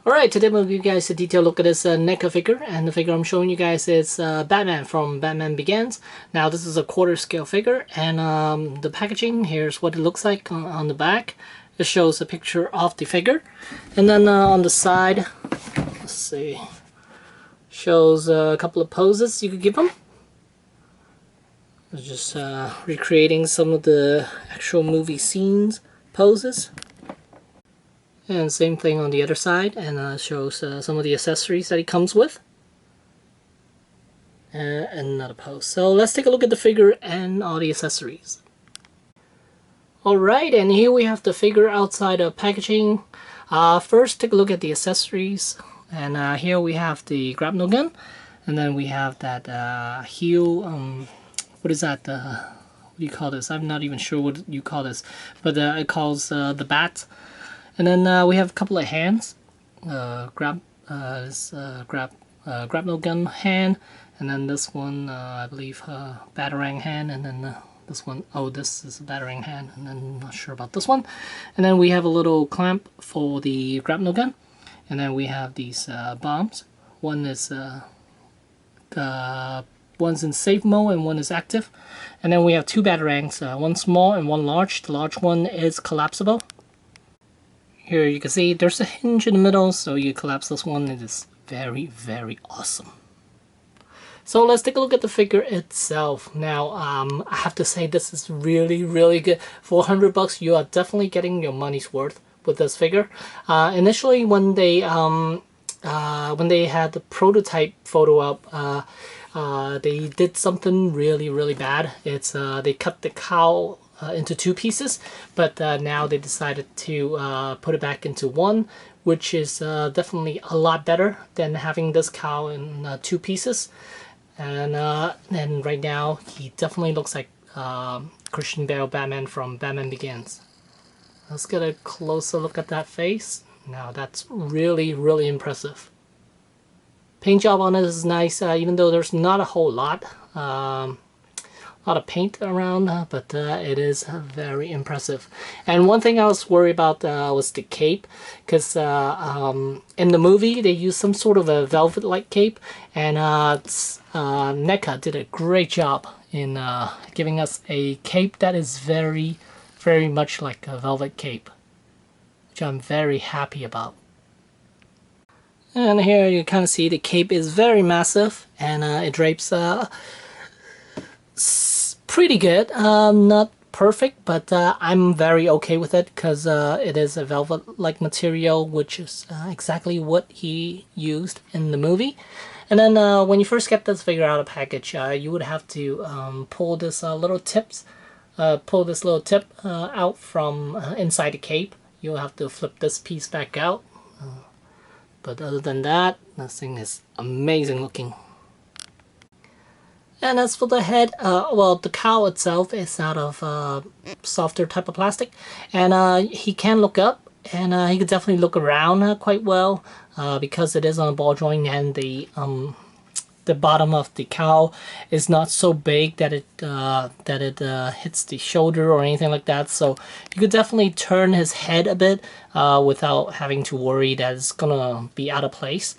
Alright, today I'm going to give you guys a detailed look at this NECA figure, and the figure I'm showing you guys is Batman from Batman Begins. Now this is a quarter scale figure, and the packaging, here's what it looks like on the back. It shows a picture of the figure, and then on the side, let's see, shows a couple of poses you could give them. It's just recreating some of the actual movie scenes poses. And same thing on the other side, and shows some of the accessories that it comes with. And another pose. So let's take a look at the figure and all the accessories. Alright, and here we have the figure outside of packaging. First, take a look at the accessories. And here we have the grapnel gun. And then we have that heel, what is that? What do you call this? I'm not even sure what you call this. But it calls the bat. And then we have a couple of hands, grapnel gun hand, and then this one, I believe, batarang hand, and then this one, oh, this is a batarang hand, and then I'm not sure about this one. And then we have a little clamp for the grapnel gun, and then we have these bombs. One is one's in safe mode and one is active, and then we have two batarangs, one small and one large. The large one is collapsible. Here you can see there's a hinge in the middle, so you collapse this one. It is very, very awesome. So let's take a look at the figure itself. Now, I have to say this is really, really good. For $100, you are definitely getting your money's worth with this figure. Initially, when they had the prototype photo up, they did something really, really bad. It's they cut the cowl into two pieces, but now they decided to put it back into one, which is definitely a lot better than having this cowl in two pieces. And right now he definitely looks like Christian Bale Batman from Batman Begins. Let's get a closer look at that face. Now that's really, really impressive. Paint job on it is nice, even though there's not a whole lot. A lot of paint around, but it is very impressive. And one thing I was worried about was the cape, because in the movie they used some sort of a velvet-like cape, and NECA did a great job in giving us a cape that is very, very much like a velvet cape, which I'm very happy about. And here you kind of see the cape is very massive, and it drapes pretty good. Not perfect, but I'm very okay with it because it is a velvet-like material, which is exactly what he used in the movie. And then when you first get this figure out of the package, you would have to pull this little tip out from inside the cape. You'll have to flip this piece back out. But other than that, this thing is amazing looking. And as for the head, well, the cowl itself is out of softer type of plastic, and he can look up, and he can definitely look around quite well because it is on a ball joint, and the bottom of the cowl is not so big that it hits the shoulder or anything like that. So you could definitely turn his head a bit without having to worry that it's gonna be out of place.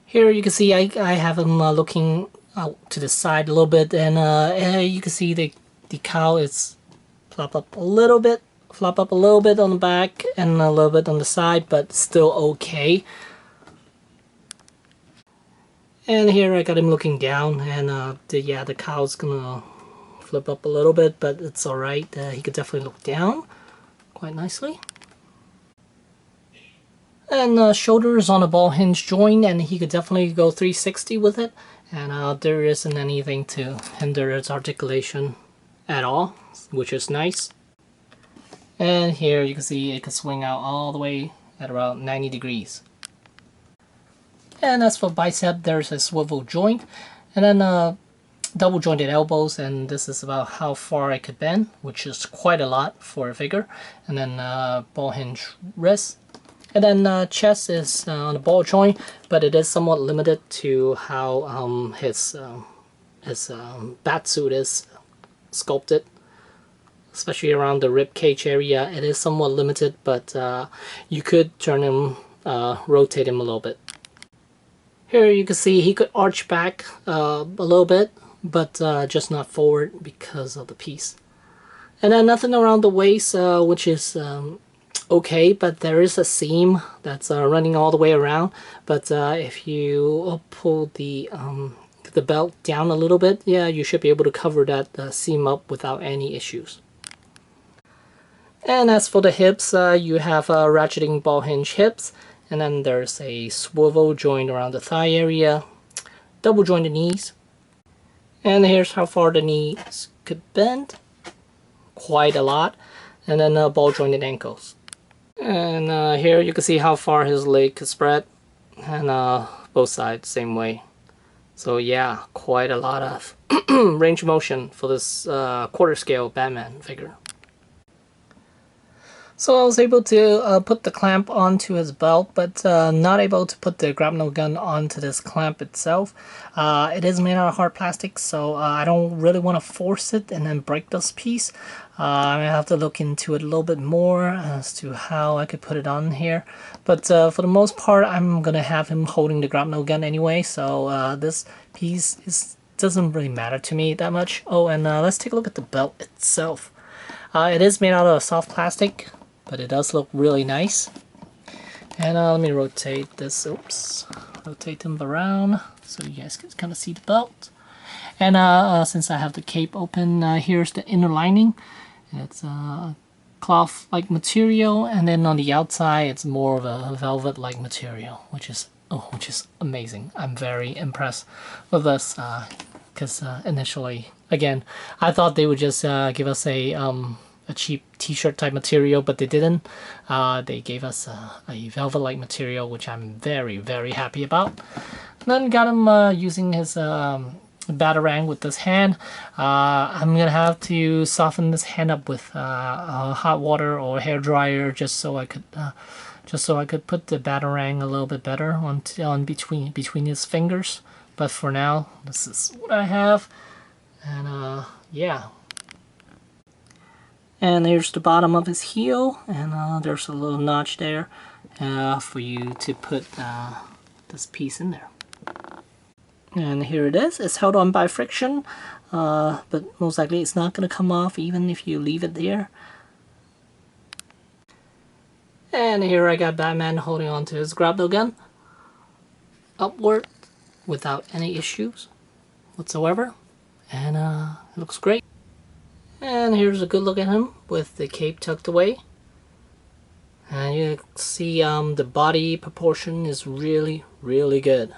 Here you can see I have him looking out to the side a little bit, and you can see the cowl is flop up a little bit on the back and a little bit on the side, but still okay. And here I got him looking down, and the cowl's gonna flip up a little bit, but it's alright. He could definitely look down quite nicely. And shoulder is on a ball hinge joint, and he could definitely go 360 with it. And there isn't anything to hinder its articulation at all, which is nice. And here you can see it can swing out all the way at about 90 degrees. And as for bicep, there's a swivel joint, and then double jointed elbows, and this is about how far I could bend, which is quite a lot for a figure. And then ball hinge wrist. And then chest is on a ball joint, but it is somewhat limited to how his bat suit is sculpted, especially around the rib cage area. It is somewhat limited, but you could turn him rotate him a little bit. Here you can see he could arch back a little bit, but just not forward because of the piece. And then nothing around the waist, which is okay, but there is a seam that's running all the way around. But if you pull the belt down a little bit, yeah, you should be able to cover that seam up without any issues. And as for the hips, you have ratcheting ball hinge hips, and then there's a swivel joint around the thigh area, double jointed knees, and here's how far the knees could bend, quite a lot, and then ball jointed ankles. And here you can see how far his leg could spread, and both sides same way. So yeah, quite a lot of range of motion for this quarter scale Batman figure. So I was able to put the clamp onto his belt, but not able to put the grapnel gun onto this clamp itself. It is made out of hard plastic, so I don't really want to force it and then break this piece. I have to look into it a little bit more as to how I could put it on here. But for the most part, I'm going to have him holding the grapnel gun anyway, so this piece doesn't really matter to me that much. Oh, and let's take a look at the belt itself. It is made out of soft plastic, but it does look really nice. And let me rotate this, rotate them around so you guys can kind of see the belt. And since I have the cape open, here's the inner lining. It's cloth-like material, and then on the outside it's more of a velvet-like material, which is amazing. I'm very impressed with this because initially, again, I thought they would just give us a cheap t-shirt type material, but they didn't. They gave us a velvet-like material, which I'm very, very happy about. And then got him using his Batarang with this hand. I'm gonna have to soften this hand up with hot water or hair dryer, just so I could put the Batarang a little bit better on between his fingers. But for now, this is what I have, and yeah. And here's the bottom of his heel, and there's a little notch there for you to put this piece in there. And here it is. It's held on by friction, but most likely it's not going to come off even if you leave it there. And here I got Batman holding on to his grapnel gun upward without any issues whatsoever, and it looks great. And here's a good look at him with the cape tucked away. And you see the body proportion is really, really good.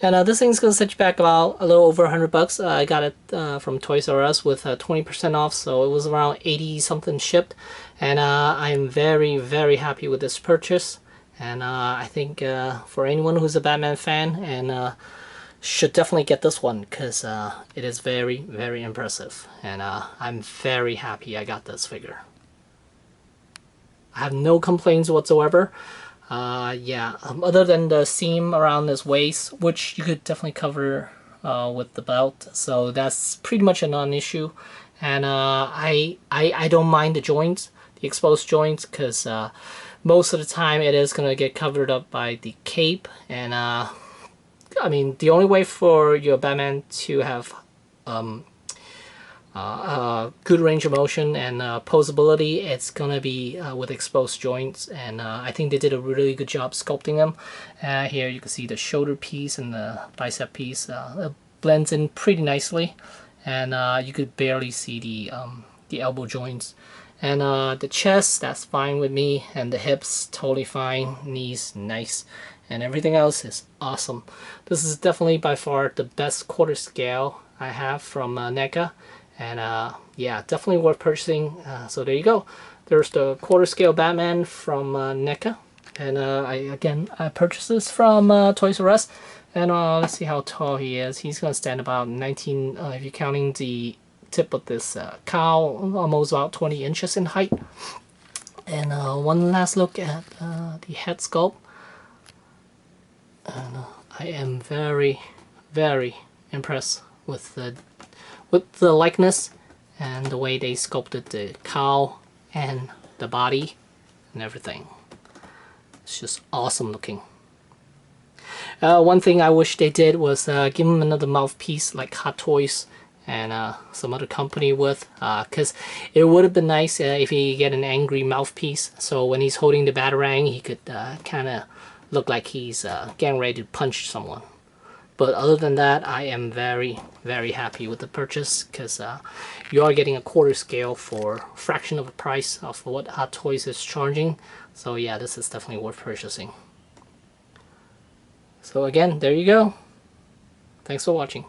And this thing's gonna set you back about a little over $100. I got it from Toys R Us with 20% off, so it was around 80 something shipped. And I'm very, very happy with this purchase. And I think for anyone who's a Batman fan and should definitely get this one, because it is very, very impressive, and I'm very happy I got this figure. I have no complaints whatsoever. Yeah, other than the seam around this waist, which you could definitely cover with the belt, so that's pretty much a non-issue. And I don't mind the joints, the exposed joints, because most of the time it is going to get covered up by the cape. And I mean, the only way for your Batman to have good range of motion and posability, it's gonna be with exposed joints, and I think they did a really good job sculpting them. Here you can see the shoulder piece and the bicep piece. It blends in pretty nicely, and you could barely see the elbow joints. And the chest, that's fine with me, and the hips, totally fine. Knees, nice. And everything else is awesome. This is definitely by far the best quarter scale I have from NECA, and yeah, definitely worth purchasing. So there you go. There's the quarter scale Batman from NECA, and I purchased this from Toys R Us. And let's see how tall he is. He's gonna stand about 19, if you're counting the tip of this cowl, almost about 20 inches in height. And one last look at the head sculpt. And I am very, very impressed with the likeness and the way they sculpted the cowl and the body. and everything. It's just awesome looking. One thing I wish they did was give him another mouthpiece like Hot Toys and some other company with, because it would have been nice if he get an angry mouthpiece, so when he's holding the Batarang he could kind of look like he's getting ready to punch someone. But other than that, I am very, very happy with the purchase, because you are getting a quarter scale for a fraction of the price of what Hot Toys is charging. So yeah, this is definitely worth purchasing. So again, there you go. Thanks for watching.